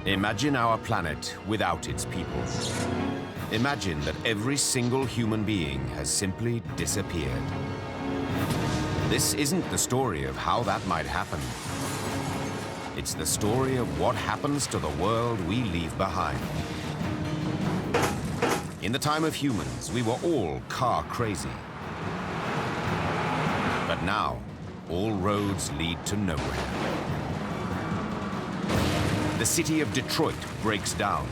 Imagine our planet without its people. Imagine that every single human being has simply disappeared. This isn't the story of how that might happen. It's the story of what happens to the world we leave behind. In the time of humans, we were all car crazy. But now, all roads lead to nowhere. The city of Detroit breaks down.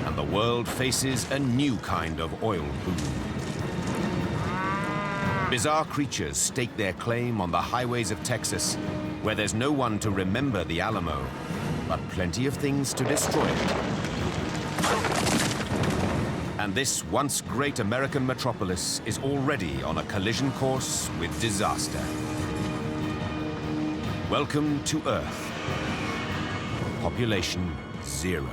And the world faces a new kind of oil boom. Bizarre creatures stake their claim on the highways of Texas, where there's no one to remember the Alamo, but plenty of things to destroy it. And this once great American metropolis is already on a collision course with disaster. Welcome to Earth. Population 0.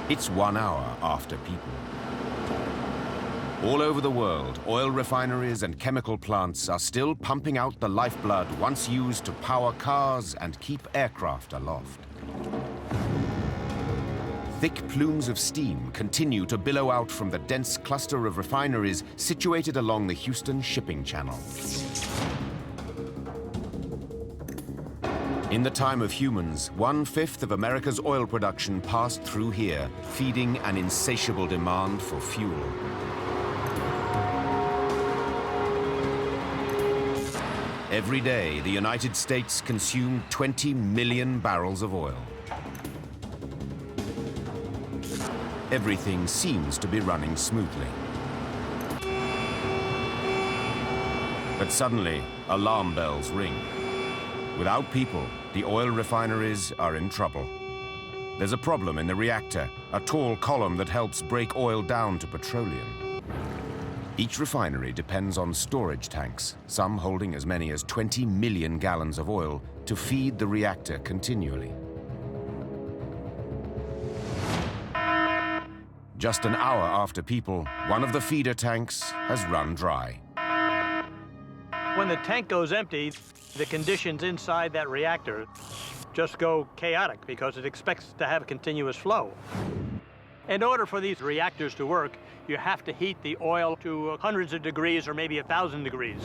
It's 1 hour after people. All over the world, oil refineries and chemical plants are still pumping out the lifeblood once used to power cars and keep aircraft aloft. Thick plumes of steam continue to billow out from the dense cluster of refineries situated along the Houston shipping channel. In the time of humans, 1/5 of America's oil production passed through here, feeding an insatiable demand for fuel. Every day, the United States consumed 20 million barrels of oil. Everything seems to be running smoothly. But suddenly, alarm bells ring. Without people, the oil refineries are in trouble. There's a problem in the reactor, a tall column that helps break oil down to petroleum. Each refinery depends on storage tanks, some holding as many as 20 million gallons of oil to feed the reactor continually. Just an hour after people, one of the feeder tanks has run dry. When the tank goes empty, the conditions inside that reactor just go chaotic because it expects to have a continuous flow. In order for these reactors to work, you have to heat the oil to hundreds of degrees or maybe 1,000 degrees.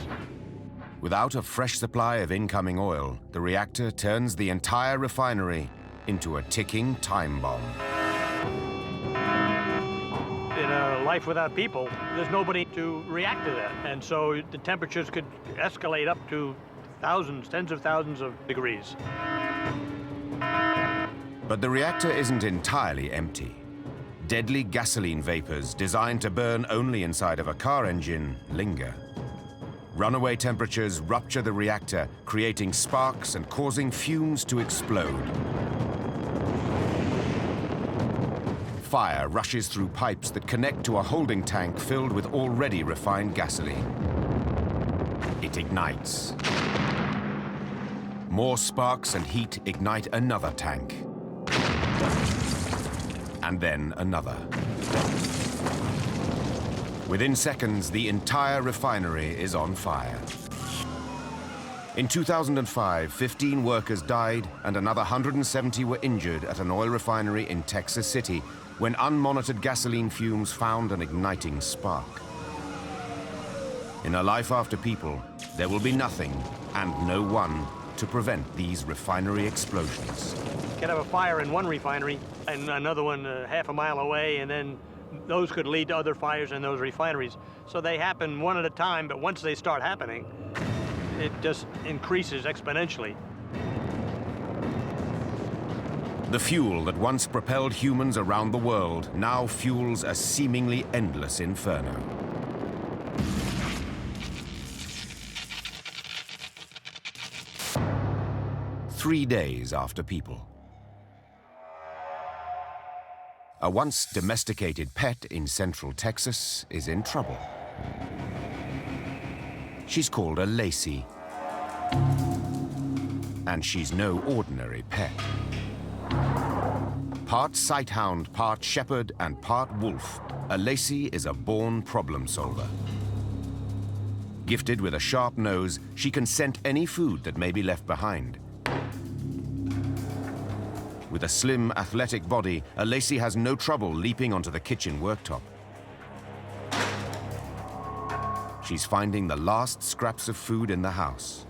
Without a fresh supply of incoming oil, the reactor turns the entire refinery into a ticking time bomb. In a life without people, there's nobody to react to that. And so the temperatures could escalate up to thousands, tens of thousands of degrees. But the reactor isn't entirely empty. Deadly gasoline vapors designed to burn only inside of a car engine linger. Runaway temperatures rupture the reactor, creating sparks and causing fumes to explode. Fire rushes through pipes that connect to a holding tank filled with already refined gasoline. It ignites. More sparks and heat ignite another tank. And then another. Within seconds, the entire refinery is on fire. In 2005, 15 workers died and another 170 were injured at an oil refinery in Texas City when unmonitored gasoline fumes found an igniting spark. In a life after people, there will be nothing and no one to prevent these refinery explosions. You could have a fire in one refinery and another one half a mile away, and then those could lead to other fires in those refineries. So they happen one at a time, but once they start happening, it just increases exponentially. The fuel that once propelled humans around the world now fuels a seemingly endless inferno. Three days after people. A once domesticated pet in central Texas is in trouble. She's called a Lacey. And she's no ordinary pet. Part sighthound, part shepherd, and part wolf, Lacey is a born problem solver. Gifted with a sharp nose, she can scent any food that may be left behind. With a slim, athletic body, Lacey has no trouble leaping onto the kitchen worktop. She's finding the last scraps of food in the house.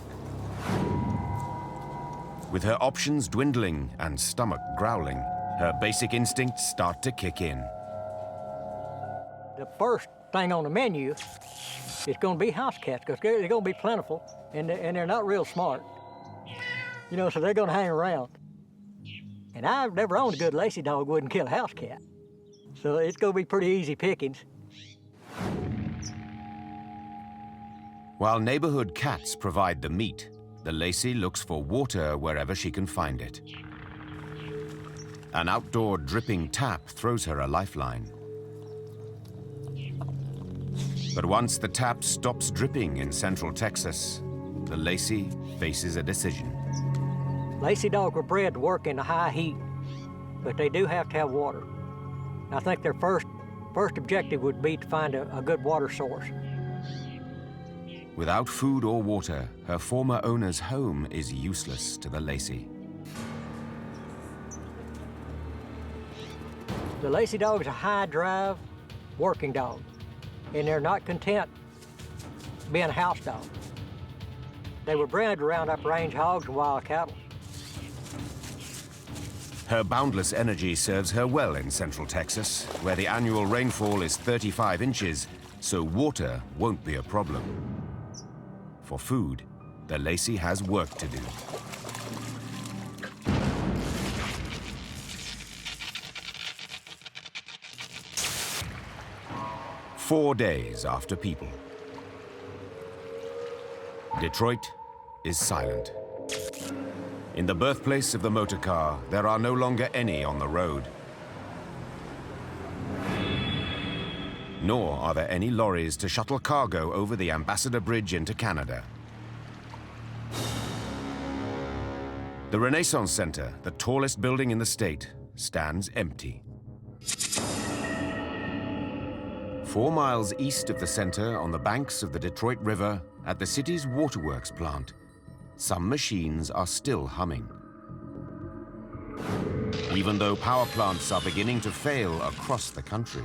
With her options dwindling and stomach growling, her basic instincts start to kick in. The first thing on the menu is going to be house cats, because they're going to be plentiful, and they're not real smart. You know, so they're going to hang around. And I've never owned a good Lacey dog wouldn't kill a house cat. So it's going to be pretty easy pickings. While neighborhood cats provide the meat, the Lacey looks for water wherever she can find it. An outdoor dripping tap throws her a lifeline. But once the tap stops dripping in Central Texas, the Lacey faces a decision. Lacey dogs were bred to work in the high heat, but they do have to have water. I think their first objective would be to find a good water source. Without food or water, her former owner's home is useless to the Lacey. The Lacey dog is a high-drive working dog, and they're not content being a house dog. They were bred to round up range hogs and wild cattle. Her boundless energy serves her well in Central Texas, where the annual rainfall is 35 inches, so water won't be a problem. For food, the Lacey has work to do. Four days after people. Detroit is silent. In the birthplace of the motor car, there are no longer any on the road. Nor are there any lorries to shuttle cargo over the Ambassador Bridge into Canada. The Renaissance Center, the tallest building in the state, stands empty. 4 miles east of the center, on the banks of the Detroit River, at the city's waterworks plant, some machines are still humming. Even though power plants are beginning to fail across the country.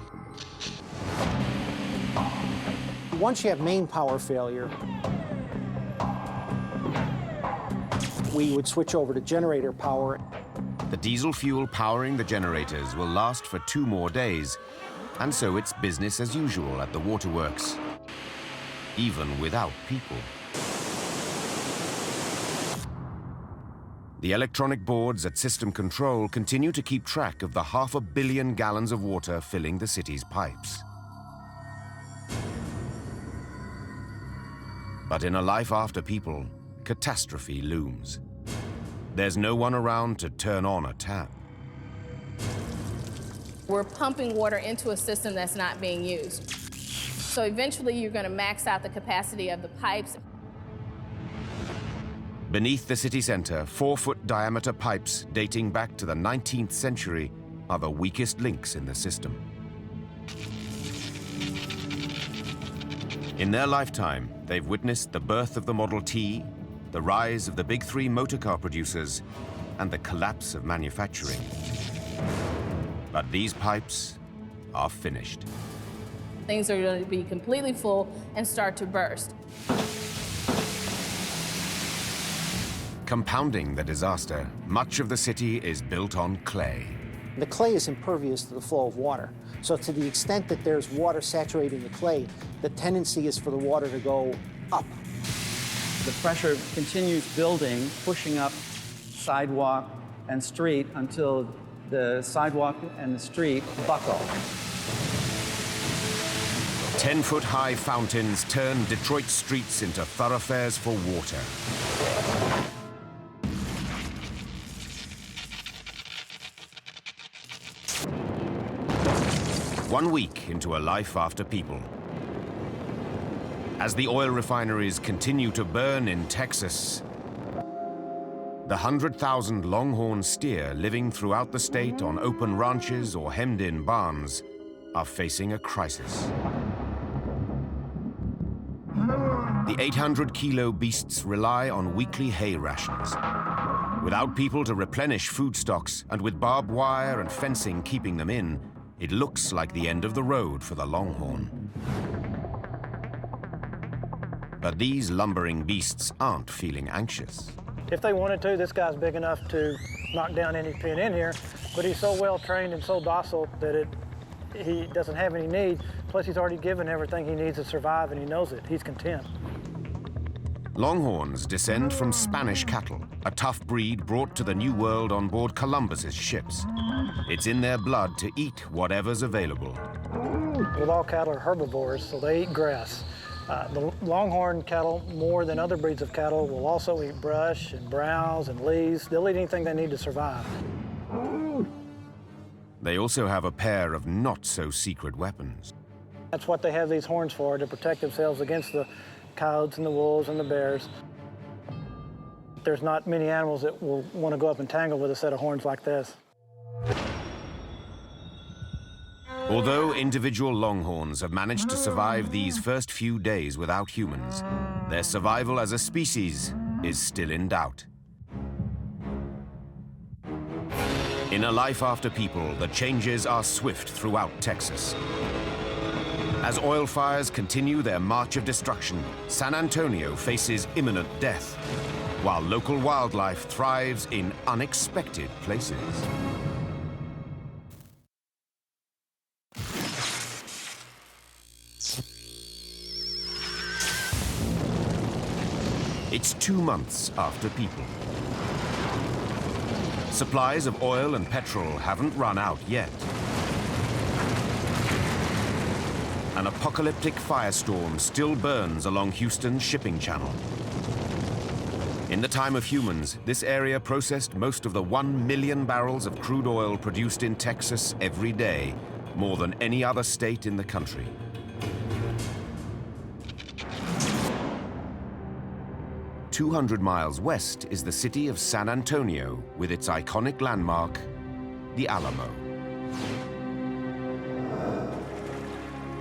Once you have main power failure, we would switch over to generator power. The diesel fuel powering the generators will last for 2 more days, and so it's business as usual at the waterworks, even without people. The electronic boards at System Control continue to keep track of the 500 million gallons of water filling the city's pipes. But in a life after people, catastrophe looms. There's no one around to turn on a tap. We're pumping water into a system that's not being used. So eventually you're going to max out the capacity of the pipes. Beneath the city center, 4-foot diameter pipes dating back to the 19th century are the weakest links in the system. In their lifetime, they've witnessed the birth of the Model T, the rise of the big 3 motorcar producers, and the collapse of manufacturing. But these pipes are finished. Things are going to be completely full and start to burst. Compounding the disaster, much of the city is built on clay. The clay is impervious to the flow of water. So to the extent that there's water saturating the clay, the tendency is for the water to go up. The pressure continues building, pushing up sidewalk and street until the sidewalk and the street buckle. 10-foot-high fountains turn Detroit streets into thoroughfares for water. One week into a life after people. As the oil refineries continue to burn in Texas, The 100,000 longhorn steer living throughout the state on open ranches or hemmed-in barns are facing a crisis. The 800-kilo beasts rely on weekly hay rations. Without people to replenish food stocks and with barbed wire and fencing keeping them in, it looks like the end of the road for the longhorn. But these lumbering beasts aren't feeling anxious. If they wanted to, this guy's big enough to knock down any pen in here, but he's so well trained and so docile that he doesn't have any need. Plus, he's already given everything he needs to survive, and he knows it. He's content. Longhorns descend from Spanish cattle, a tough breed brought to the New World on board Columbus's ships. It's in their blood to eat whatever's available. Well, all cattle are herbivores, so they eat grass. The longhorn cattle, more than other breeds of cattle, will also eat brush and browse and leaves. They'll eat anything they need to survive. They also have a pair of not-so-secret weapons. That's what they have these horns for, to protect themselves against the coyotes and the wolves and the bears. There's not many animals that will want to go up and tangle with a set of horns like this. Although individual longhorns have managed to survive these first few days without humans, their survival as a species is still in doubt. In a life after people, the changes are swift throughout Texas. As oil fires continue their march of destruction, San Antonio faces imminent death, while local wildlife thrives in unexpected places. It's 2 months after people. Supplies of oil and petrol haven't run out yet. An apocalyptic firestorm still burns along Houston's shipping channel. In the time of humans, this area processed most of the 1 million barrels of crude oil produced in Texas every day, more than any other state in the country. "200 miles west is the city of San Antonio with its iconic landmark, the Alamo.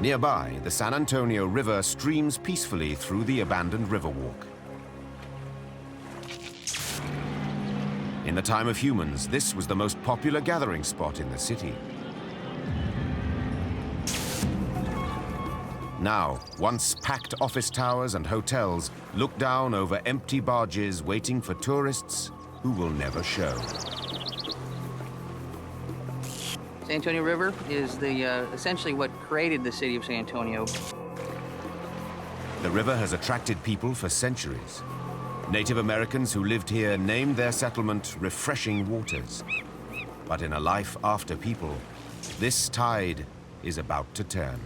Nearby, the San Antonio River streams peacefully through the abandoned Riverwalk. In the time of humans, this was the most popular gathering spot in the city. Now, once packed office towers and hotels look down over empty barges waiting for tourists who will never show. San Antonio River is essentially what created the city of San Antonio. The river has attracted people for centuries. Native Americans who lived here named their settlement Refreshing Waters. But in a life after people, this tide is about to turn.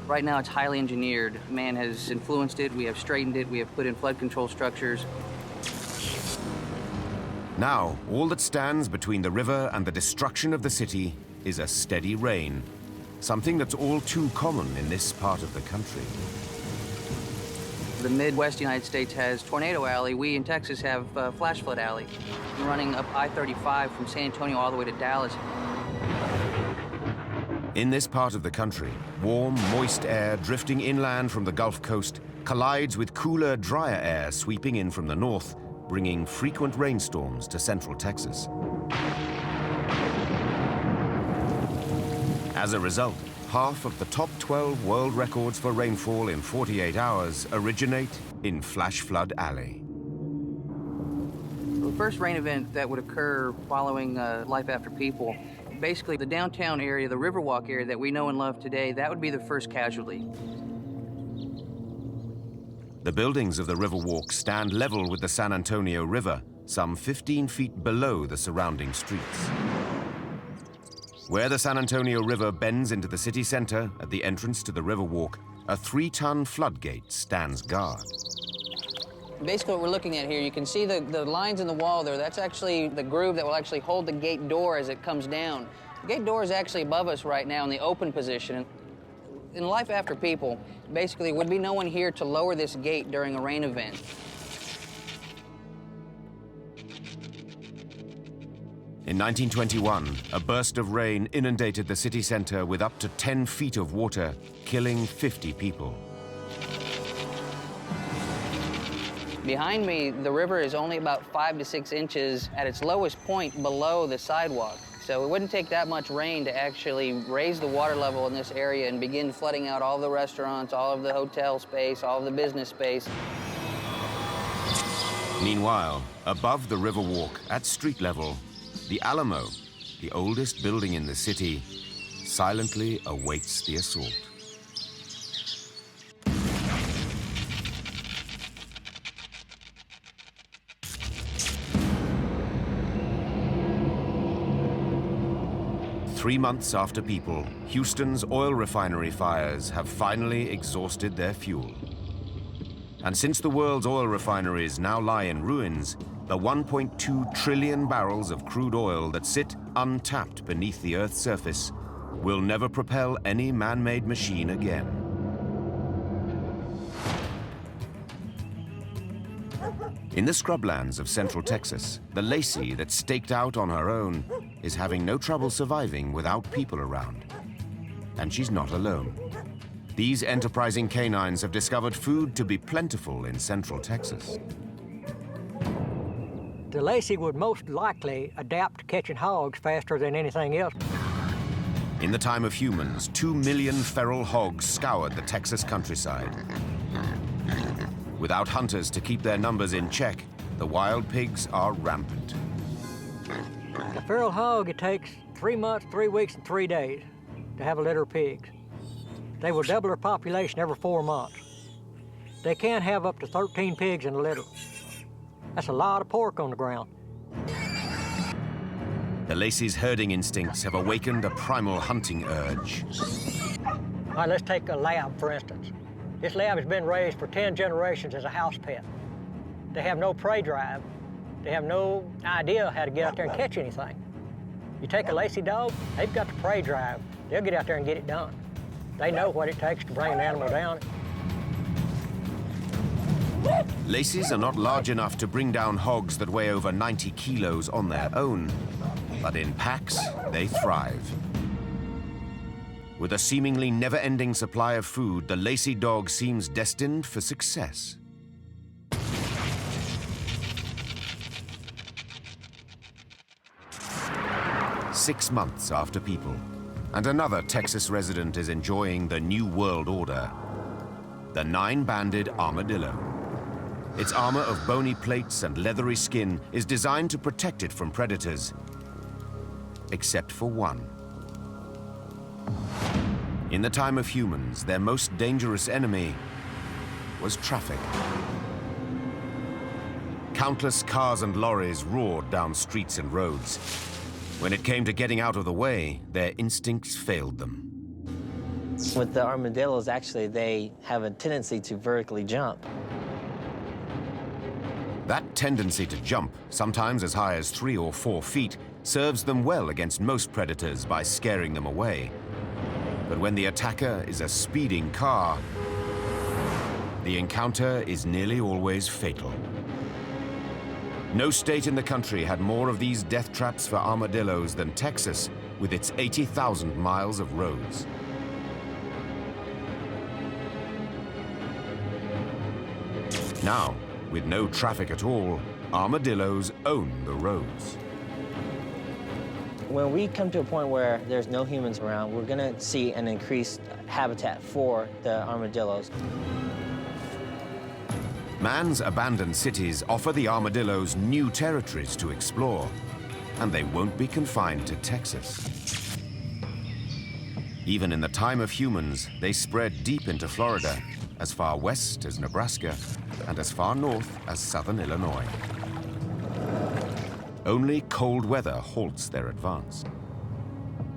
Right now, it's highly engineered. Man has influenced it. We have straightened it. We have put in flood control structures. Now, all that stands between the river and the destruction of the city is a steady rain, something that's all too common in this part of the country. The Midwest United States has Tornado Alley. We in Texas have Flash Flood Alley. We're running up I-35 from San Antonio all the way to Dallas. In this part of the country, warm, moist air drifting inland from the Gulf Coast collides with cooler, drier air sweeping in from the north, bringing frequent rainstorms to central Texas. As a result, half of the top 12 world records for rainfall in 48 hours originate in Flash Flood Alley. The first rain event that would occur following Life After People, basically the downtown area, the Riverwalk area that we know and love today, that would be the first casualty. The buildings of the Riverwalk stand level with the San Antonio River, some 15 feet below the surrounding streets. Where the San Antonio River bends into the city center at the entrance to the Riverwalk, a 3-ton floodgate stands guard. Basically what we're looking at here, you can see the lines in the wall there. That's actually the groove that will actually hold the gate door as it comes down. The gate door is actually above us right now in the open position. In Life After People, basically, there would be no one here to lower this gate during a rain event. In 1921, a burst of rain inundated the city center with up to 10 feet of water, killing 50 people. Behind me, the river is only about 5 to 6 inches at its lowest point below the sidewalk. So it wouldn't take that much rain to actually raise the water level in this area and begin flooding out all the restaurants, all of the hotel space, all of the business space. Meanwhile, above the Riverwalk, at street level, the Alamo, the oldest building in the city, silently awaits the assault. Three months after people, Houston's oil refinery fires have finally exhausted their fuel. And since the world's oil refineries now lie in ruins, the 1.2 trillion barrels of crude oil that sit untapped beneath the Earth's surface will never propel any man-made machine again. In the scrublands of central Texas, the Lacey that's staked out on her own is having no trouble surviving without people around. And she's not alone. These enterprising canines have discovered food to be plentiful in central Texas. The Lacey would most likely adapt to catching hogs faster than anything else. In the time of humans, 2 million feral hogs scoured the Texas countryside. Without hunters to keep their numbers in check, the wild pigs are rampant. The feral hog, it takes 3 months, 3 weeks, and 3 days to have a litter of pigs. They will double their population every 4 months. They can have up to 13 pigs in a litter. That's a lot of pork on the ground. The Lacey's herding instincts have awakened a primal hunting urge. All right, let's take a lab, for instance. This lab has been raised for 10 generations as a house pet. They have no prey drive. They have no idea how to get out there and catch anything. You take a Lacey dog, they've got the prey drive. They'll get out there and get it done. They know what it takes to bring an animal down. Lacey's are not large enough to bring down hogs that weigh over 90 kilos on their own, but in packs, they thrive. With a seemingly never-ending supply of food, the Lacey dog seems destined for success. Six months after people, and another Texas resident is enjoying the New World Order, the 9-banded armadillo. Its armor of bony plates and leathery skin is designed to protect it from predators, except for one. In the time of humans, their most dangerous enemy was traffic. Countless cars and lorries roared down streets and roads. When it came to getting out of the way, their instincts failed them. With the armadillos, actually, they have a tendency to vertically jump. That tendency to jump, sometimes as high as 3 or 4 feet, serves them well against most predators by scaring them away. But when the attacker is a speeding car, the encounter is nearly always fatal. No state in the country had more of these death traps for armadillos than Texas, with its 80,000 miles of roads. Now, with no traffic at all, armadillos own the roads. When we come to a point where there's no humans around, we're going to see an increased habitat for the armadillos. Man's abandoned cities offer the armadillos new territories to explore, and they won't be confined to Texas. Even in the time of humans, they spread deep into Florida, as far west as Nebraska, and as far north as southern Illinois. Only cold weather halts their advance.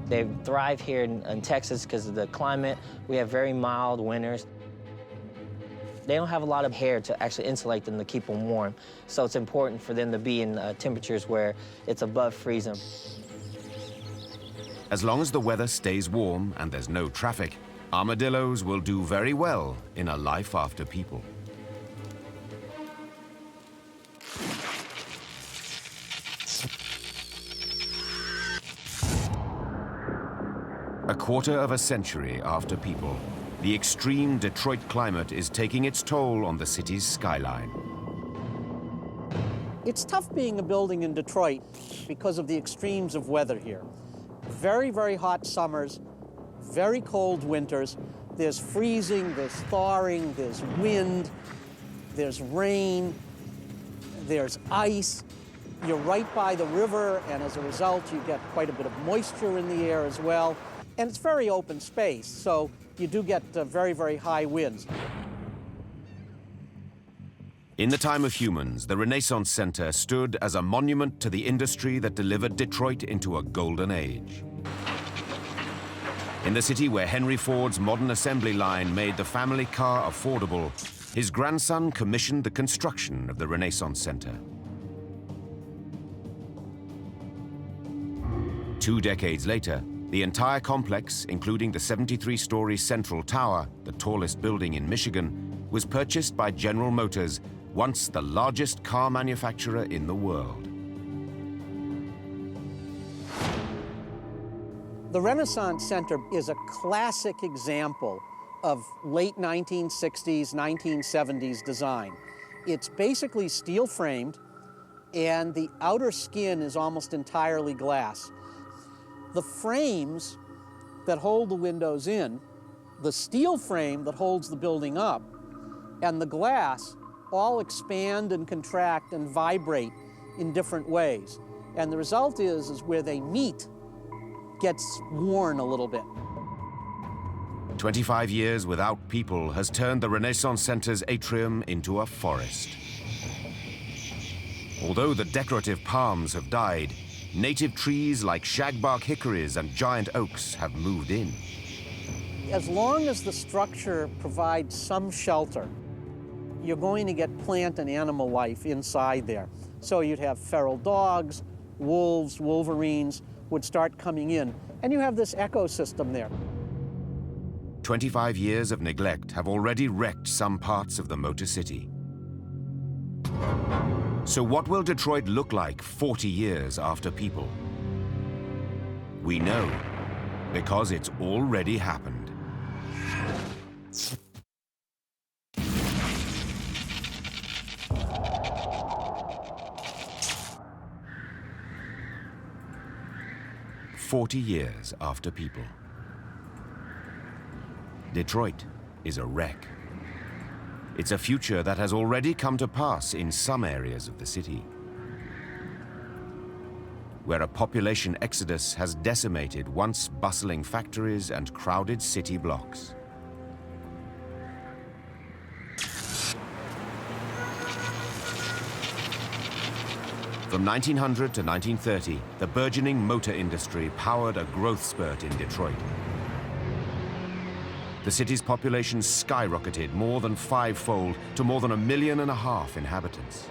They thrive here in Texas because of the climate. We have very mild winters. They don't have a lot of hair to actually insulate them to keep them warm, so it's important for them to be in temperatures where it's above freezing. As long as the weather stays warm and there's no traffic, armadillos will do very well in a life after people. quarter of a century after people, the extreme Detroit climate is taking its toll on the city's skyline. It's tough being a building in Detroit because of the extremes of weather here. Very, very hot summers, very cold winters. There's freezing, there's thawing, there's wind, there's rain, there's ice. You're right by the river, and as a result, you get quite a bit of moisture in the air as well. And it's very open space, so you do get very, very high winds. In the time of humans, the Renaissance Center stood as a monument to the industry that delivered Detroit into a golden age. In the city where Henry Ford's modern assembly line made the family car affordable, his grandson commissioned the construction of the Renaissance Center. 2 decades later, the entire complex, including the 73-story Central Tower, the tallest building in Michigan, was purchased by General Motors, once the largest car manufacturer in the world. The Renaissance Center is a classic example of late 1960s, 1970s design. It's basically steel framed, and the outer skin is almost entirely glass. The frames that hold the windows in, the steel frame that holds the building up, and the glass all expand and contract and vibrate in different ways. And the result is where they meet gets worn a little bit. 25 years without people has turned the Renaissance Center's atrium into a forest. Although the decorative palms have died, native trees like shagbark hickories and giant oaks have moved in. As long as the structure provides some shelter, you're going to get plant and animal life inside there. So you'd have feral dogs, wolves, wolverines would start coming in, and you have this ecosystem there. 25 years of neglect have already wrecked some parts of the Motor City. So what will Detroit look like 40 years after people? We know, because it's already happened. "40 years after people. Detroit is a wreck. It's a future that has already come to pass in some areas of the city, where a population exodus has decimated once bustling factories and crowded city blocks. From 1900 to 1930, the burgeoning motor industry powered a growth spurt in Detroit. The city's population skyrocketed more than 5-fold to more than 1.5 million inhabitants.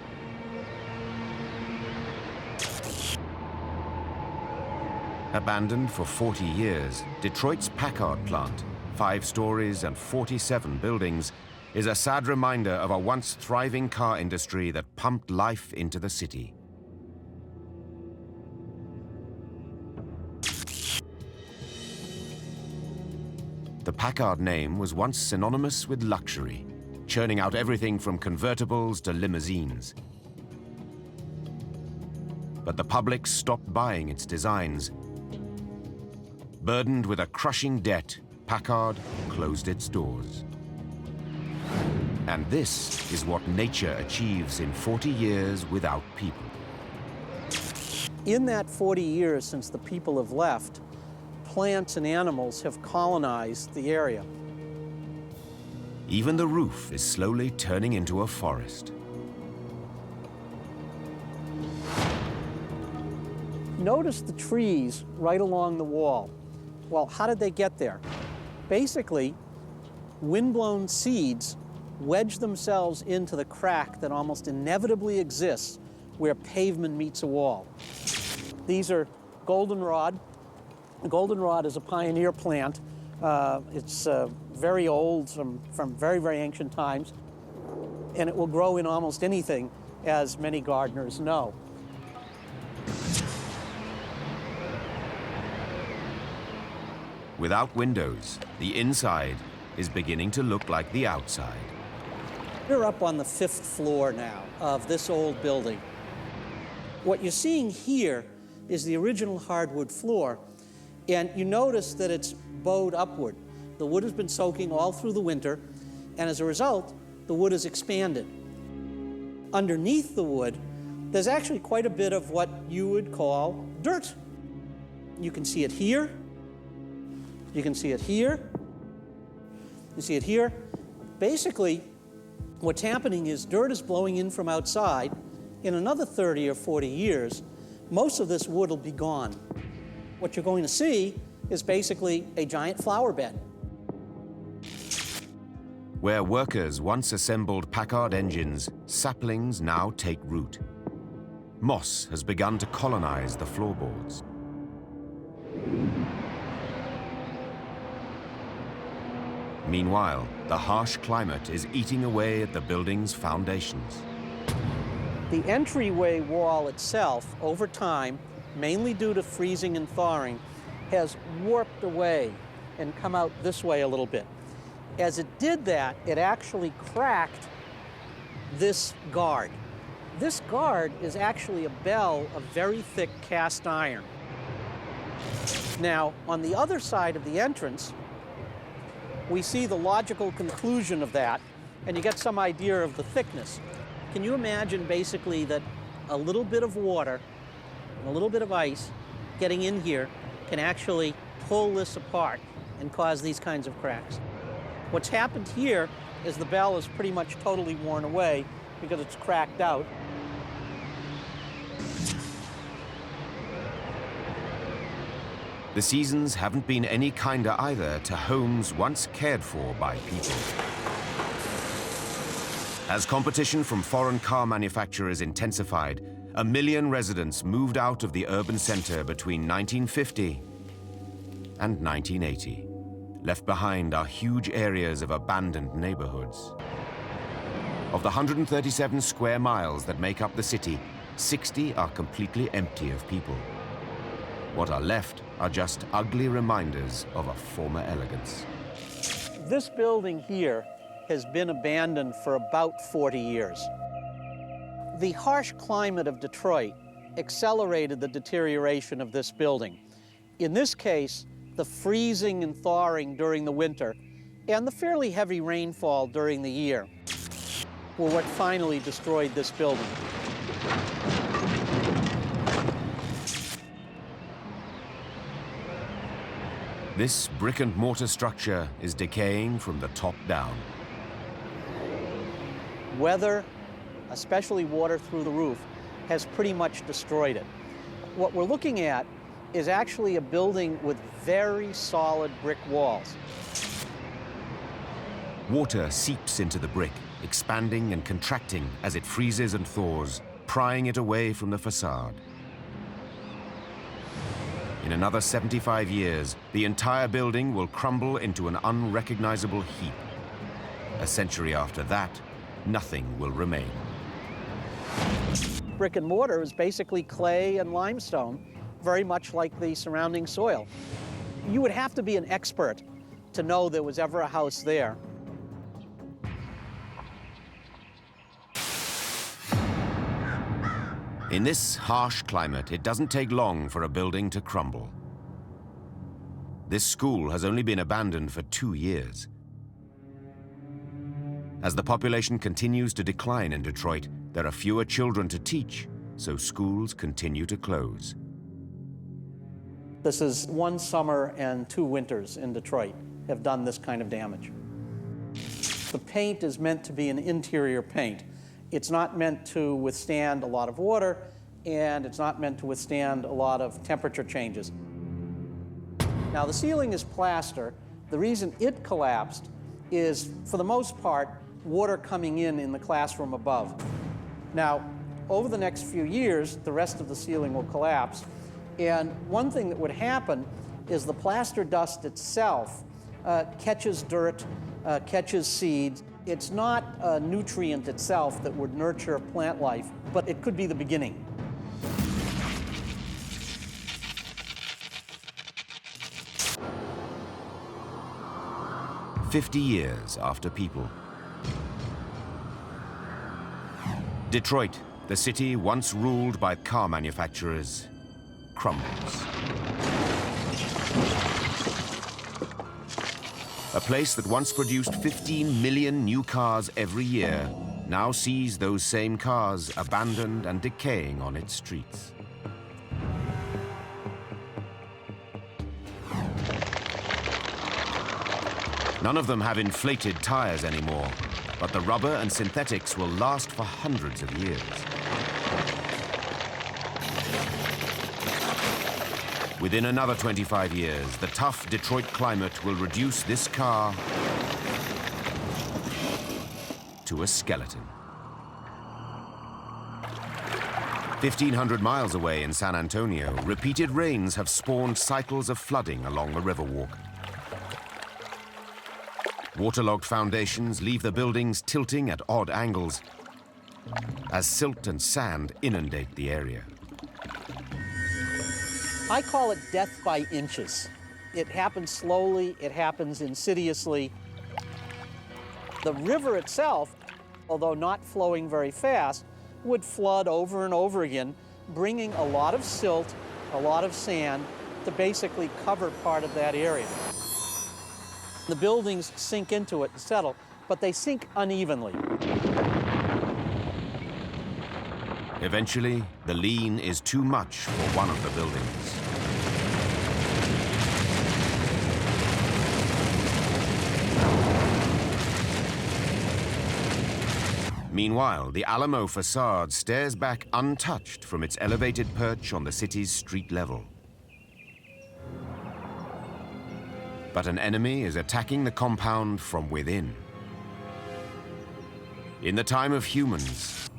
Abandoned for 40 years, Detroit's Packard Plant, 5 stories and 47 buildings, is a sad reminder of a once thriving car industry that pumped life into the city. The Packard name was once synonymous with luxury, churning out everything from convertibles to limousines. But the public stopped buying its designs. Burdened with a crushing debt, Packard closed its doors. And this is what nature achieves in 40 years without people. In that 40 years since the people have left, plants and animals have colonized the area. Even the roof is slowly turning into a forest. Notice the trees right along the wall. Well, how did they get there? Basically, windblown seeds wedge themselves into the crack that almost inevitably exists where pavement meets a wall. These are goldenrod. Goldenrod is a pioneer plant. It's very old, from very, very ancient times, and it will grow in almost anything, as many gardeners know. Without windows, the inside is beginning to look like the outside. We're up on the 5th floor now of this old building. What you're seeing here is the original hardwood floor, and you notice that it's bowed upward. The wood has been soaking all through the winter, and as a result, the wood has expanded. Underneath the wood, there's actually quite a bit of what you would call dirt. You can see it here. You can see it here. You see it here. Basically, what's happening is dirt is blowing in from outside. In another 30 or 40 years, most of this wood will be gone. What you're going to see is basically a giant flower bed. Where workers once assembled Packard engines, saplings now take root. Moss has begun to colonize the floorboards. Meanwhile, the harsh climate is eating away at the building's foundations. The entryway wall itself, over time, mainly due to freezing and thawing, has warped away and come out this way a little bit. As it did that, it actually cracked this guard. This guard is actually a bell of very thick cast iron. Now, on the other side of the entrance, we see the logical conclusion of that, and you get some idea of the thickness. Can you imagine basically that a little bit of water and a little bit of ice getting in here can actually pull this apart and cause these kinds of cracks? What's happened here is the bell is pretty much totally worn away because it's cracked out. The seasons haven't been any kinder either to homes once cared for by people. As competition from foreign car manufacturers intensified, 1 million residents moved out of the urban center between 1950 and 1980. Left behind are huge areas of abandoned neighborhoods. Of the 137 square miles that make up the city, 60 are completely empty of people. What are left are just ugly reminders of a former elegance. This building here has been abandoned for about 40 years. The harsh climate of Detroit accelerated the deterioration of this building. In this case, the freezing and thawing during the winter and the fairly heavy rainfall during the year were what finally destroyed this building. This brick and mortar structure is decaying from the top down. Weather, especially water through the roof, has pretty much destroyed it. What we're looking at is actually a building with very solid brick walls. Water seeps into the brick, expanding and contracting as it freezes and thaws, prying it away from the facade. In another 75 years, the entire building will crumble into an unrecognizable heap. A century after that, nothing will remain. Brick and mortar is basically clay and limestone, very much like the surrounding soil. You would have to be an expert to know there was ever a house there. In this harsh climate, it doesn't take long for a building to crumble. This school has only been abandoned for 2 years. As the population continues to decline in Detroit, there are fewer children to teach, so schools continue to close. This is 1 summer and 2 winters in Detroit have done this kind of damage. The paint is meant to be an interior paint. It's not meant to withstand a lot of water, and it's not meant to withstand a lot of temperature changes. Now, the ceiling is plaster. The reason it collapsed is, for the most part, water coming in the classroom above. Now, over the next few years, the rest of the ceiling will collapse. And one thing that would happen is the plaster dust itself catches dirt, catches seeds. It's not a nutrient itself that would nurture plant life, but it could be the beginning. 50 years after people. Detroit, the city once ruled by car manufacturers, crumbles. A place that once produced 15 million new cars every year now sees those same cars abandoned and decaying on its streets. None of them have inflated tires anymore, but the rubber and synthetics will last for hundreds of years. Within another 25 years, the tough Detroit climate will reduce this car to a skeleton. 1,500 miles away in San Antonio, repeated rains have spawned cycles of flooding along the Riverwalk. Waterlogged foundations leave the buildings tilting at odd angles as silt and sand inundate the area. I call it death by inches. It happens slowly, it happens insidiously. The river itself, although not flowing very fast, would flood over and over again, bringing a lot of silt, a lot of sand to basically cover part of that area. The buildings sink into it and settle, but they sink unevenly. Eventually, the lean is too much for one of the buildings. Meanwhile, the Alamo facade stares back untouched from its elevated perch on the city's street level. But an enemy is attacking the compound from within. In the time of humans,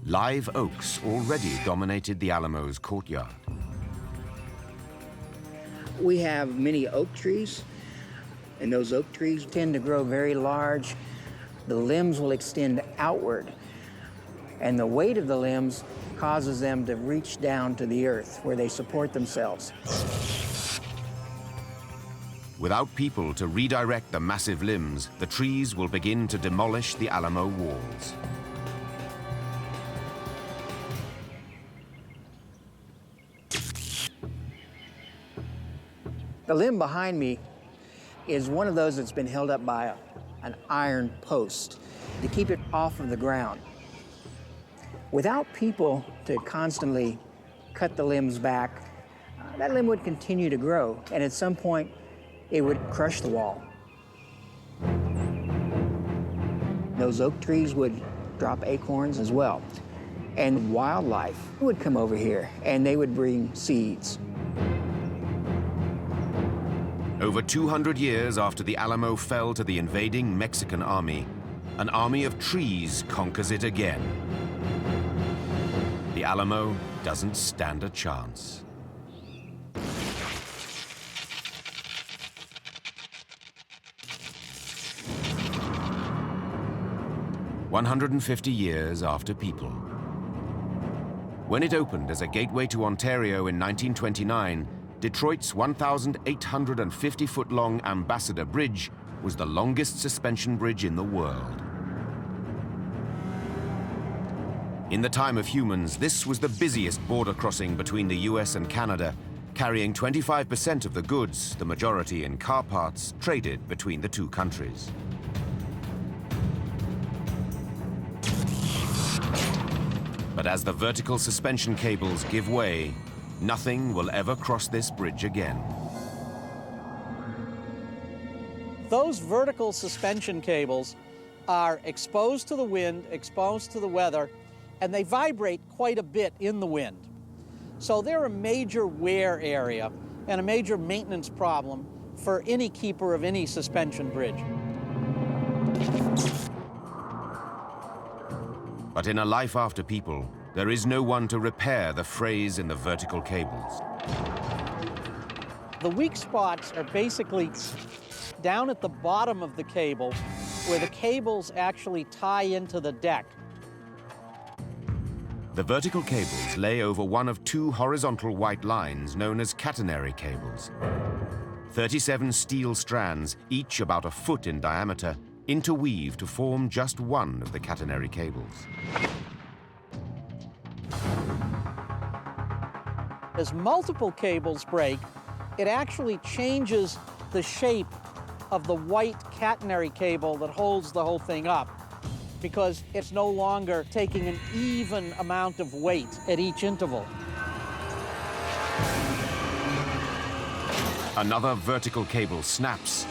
live oaks already dominated the Alamo's courtyard. We have many oak trees, and those oak trees tend to grow very large. The limbs will extend outward, and the weight of the limbs causes them to reach down to the earth where they support themselves. Without people to redirect the massive limbs, the trees will begin to demolish the Alamo walls. The limb behind me is one of those that's been held up by an iron post to keep it off of the ground. Without people to constantly cut the limbs back, that limb would continue to grow, and at some point, it would crush the wall. Those oak trees would drop acorns as well, and wildlife would come over here, and they would bring seeds. Over 200 years after the Alamo fell to the invading Mexican army, an army of trees conquers it again. The Alamo doesn't stand a chance. "150 years after people. When it opened as a gateway to Ontario in 1929, Detroit's 1,850-foot-long Ambassador Bridge was the longest suspension bridge in the world. In the time of humans, this was the busiest border crossing between the US and Canada, carrying 25% of the goods, the majority in car parts, traded between the two countries. But as the vertical suspension cables give way, nothing will ever cross this bridge again. Those vertical suspension cables are exposed to the wind, exposed to the weather, and they vibrate quite a bit in the wind. So they're a major wear area and a major maintenance problem for any keeper of any suspension bridge. But in a life after people, there is no one to repair the frays in the vertical cables. The weak spots are basically down at the bottom of the cable, where the cables actually tie into the deck. The vertical cables lay over one of two horizontal white lines known as catenary cables. 37 steel strands, each about a foot in diameter, interweave to form just one of the catenary cables. As multiple cables break, it actually changes the shape of the white catenary cable that holds the whole thing up, because it's no longer taking an even amount of weight at each interval. Another vertical cable snaps,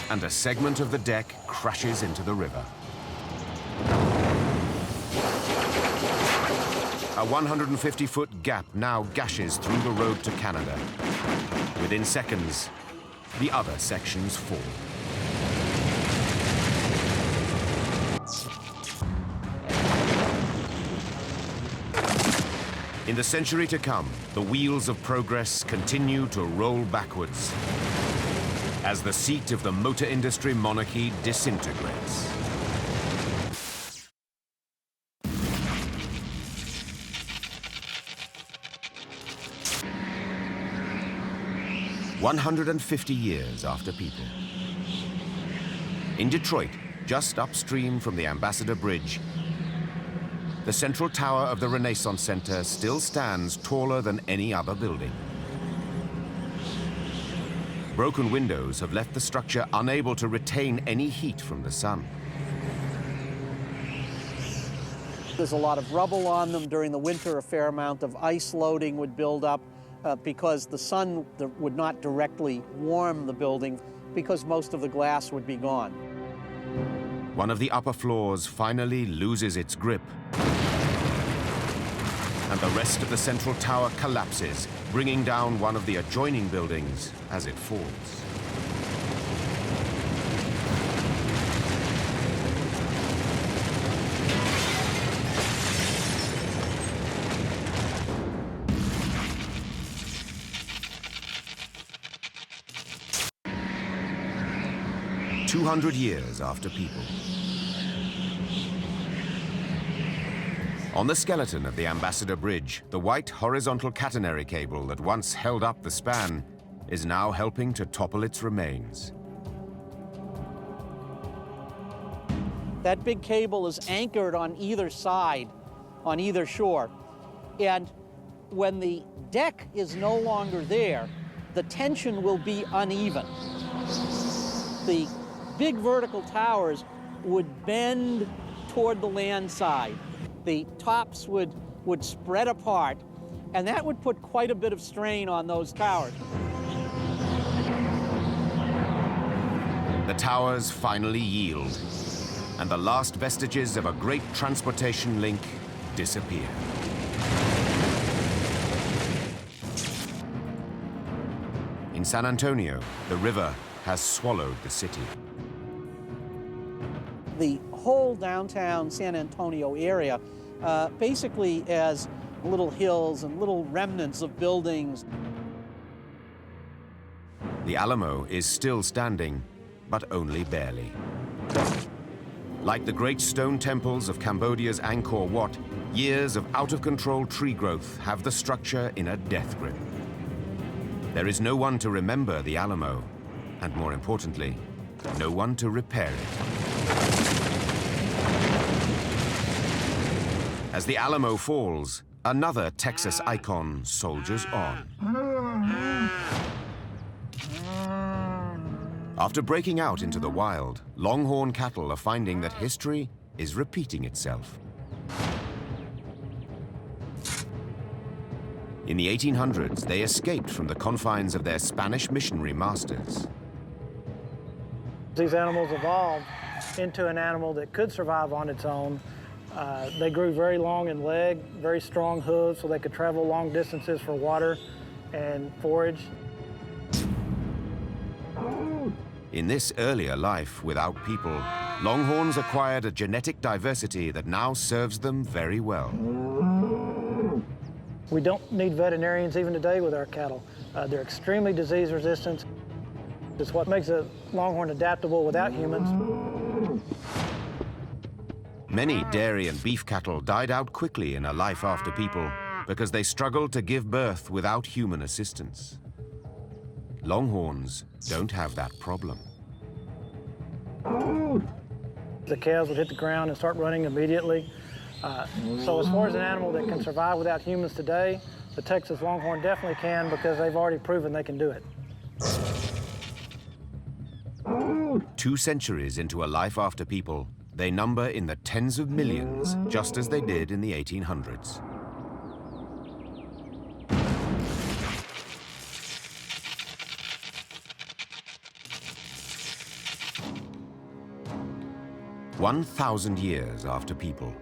and a segment of the deck crashes into the river. A 150-foot gap now gashes through the road to Canada. Within seconds, the other sections fall. In the century to come, the wheels of progress continue to roll backwards as the seat of the motor industry monarchy disintegrates. "150 years after people. In Detroit, just upstream from the Ambassador Bridge, the central tower of the Renaissance Center still stands taller than any other building. Broken windows have left the structure unable to retain any heat from the sun. There's a lot of rubble on them. During the winter, a fair amount of ice loading would build up because the sun would not directly warm the building, because most of the glass would be gone. One of the upper floors finally loses its grip, and the rest of the central tower collapses, bringing down one of the adjoining buildings as it falls. "200 years after people. On the skeleton of the Ambassador Bridge, the white horizontal catenary cable that once held up the span is now helping to topple its remains. That big cable is anchored on either side, on either shore. And when the deck is no longer there, the tension will be uneven. The big vertical towers would bend toward the land side. The tops would spread apart, and that would put quite a bit of strain on those towers. The towers finally yield, and the last vestiges of a great transportation link disappear. In San Antonio, the river has swallowed the city. The whole downtown San Antonio area basically has little hills and little remnants of buildings. The Alamo is still standing, but only barely. Like the great stone temples of Cambodia's Angkor Wat, years of out-of-control tree growth have the structure in a death grip. There is no one to remember the Alamo, and more importantly, no one to repair it. As the Alamo falls, another Texas icon soldiers on. After breaking out into the wild, longhorn cattle are finding that history is repeating itself. In the 1800s, they escaped from the confines of their Spanish missionary masters. These animals evolved into an animal that could survive on its own. They grew very long in leg, very strong hooves, so they could travel long distances for water and forage. In this earlier life without people, longhorns acquired a genetic diversity that now serves them very well. We don't need veterinarians even today with our cattle. They're extremely disease resistant. It's what makes a longhorn adaptable without humans. Many dairy and beef cattle died out quickly in a life after people because they struggled to give birth without human assistance. Longhorns don't have that problem. The calves would hit the ground and start running immediately. So as far as an animal that can survive without humans today, the Texas Longhorn definitely can, because they've already proven they can do it. 2 centuries into a life after people, they number in the tens of millions, just as they did in the 1800s. "1,000 years after people.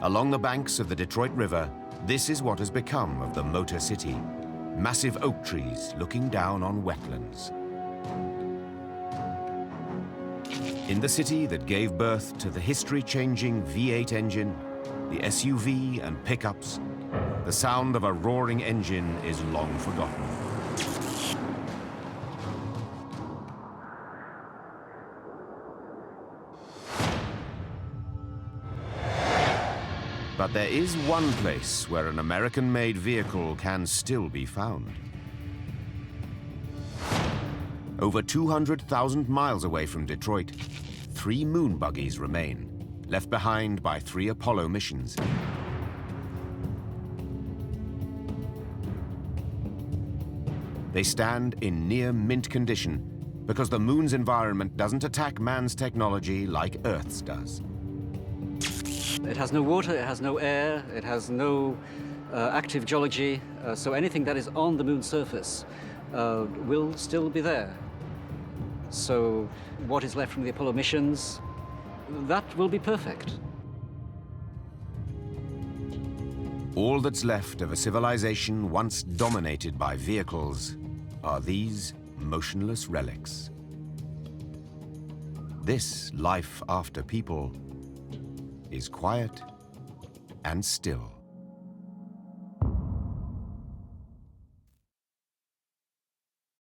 Along the banks of the Detroit River, this is what has become of the Motor City. Massive oak trees looking down on wetlands. In the city that gave birth to the history-changing V8 engine, the SUV and pickups, the sound of a roaring engine is long forgotten. But there is one place where an American-made vehicle can still be found. Over 200,000 miles away from Detroit, 3 moon buggies remain, left behind by 3 Apollo missions. They stand in near mint condition because the moon's environment doesn't attack man's technology like Earth's does. It has no water, it has no air, it has no active geology, so anything that is on the moon's surface will still be there. So what is left from the Apollo missions, that will be perfect. All that's left of a civilization once dominated by vehicles are these motionless relics. This life after people is quiet and still.